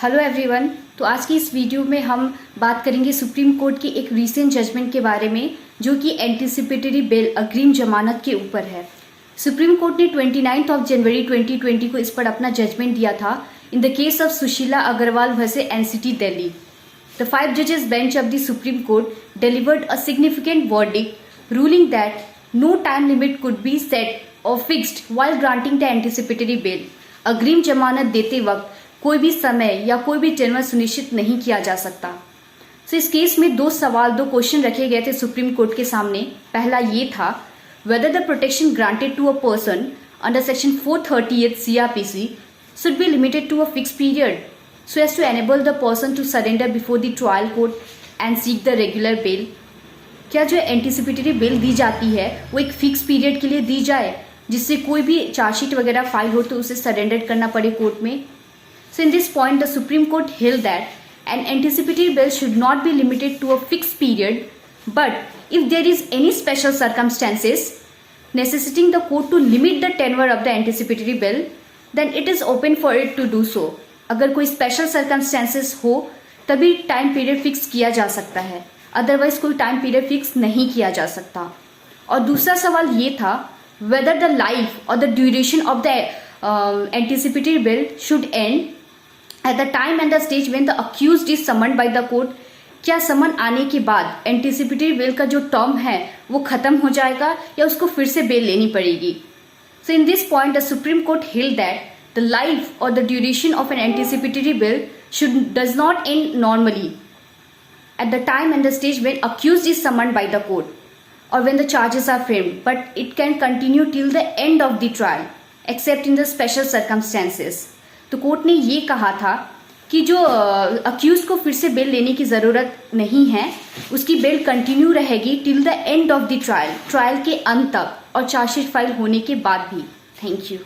Hello everyone. तो आज की इस वीडियो में हम बात करेंगे सुप्रीम कोर्ट की एक रीसेंट जजमेंट के बारे में, जो कि एंटीसिपेटरी बेल अग्रिम जमानत के ऊपर है। सुप्रीम कोर्ट ने 29 जनवरी 2020 को इस पर अपना जजमेंट दिया था in the case of Sushila Agrawal versus NCT Delhi. The 5 जजेस bench of the Supreme Court delivered a significant verdict ruling that no time limit could be set और fixed while granting the anticipatory bail. अग्रिम जमानत देते वक्त कोई भी समय या कोई भी टर्म सुनिश्चित नहीं किया जा सकता। तो इस केस में दो क्वेश्चन रखे गए थे सुप्रीम कोर्ट के सामने। पहला ये था, whether the protection granted to a person under section 438 CRPC should be limited to a fixed period so as to enable the person to surrender before the trial court and seek the regular bail। क्या जो anticipatory bail दी जाती है वो एक fix period के लिए दी जाए, जिससे कोई भी चार्जशीट वगैरह फाइल हो तो उसे सरेंडर करना पड़े कोर्ट में। So in this point, the Supreme Court held that an anticipatory bail should not be limited to a fixed period, but if there is any special circumstances necessitating the court to limit the tenure of the anticipatory bail, then it is open for it to do so। अगर कोई special circumstances हो तभी time period fix किया जा सकता है, otherwise कोई time period fix नहीं किया जा सकता। और दूसरा सवाल ये था, whether the life or the duration of the anticipatory bail should end at the time and the stage when the accused is summoned by the court। क्या समन आने के बाद एंटीसिपेटरी बेल का जो टर्म है वो खत्म हो जाएगा या उसको फिर से बेल लेनी पड़ेगी। So in this point the Supreme Court held that the life और the duration of an anticipatory bail does not end normally at the time and the stage when accused is summoned by the court or when the charges are framed, but it can continue till the end of the trial except in the special circumstances। तो court ने ये कहा था कि जो accused को फिर से बेल लेने की ज़रूरत नहीं है, उसकी बेल कंटिन्यू रहेगी till the end of the trial के अंत तक और चार्जशीट फाइल होने के बाद भी। Thank you.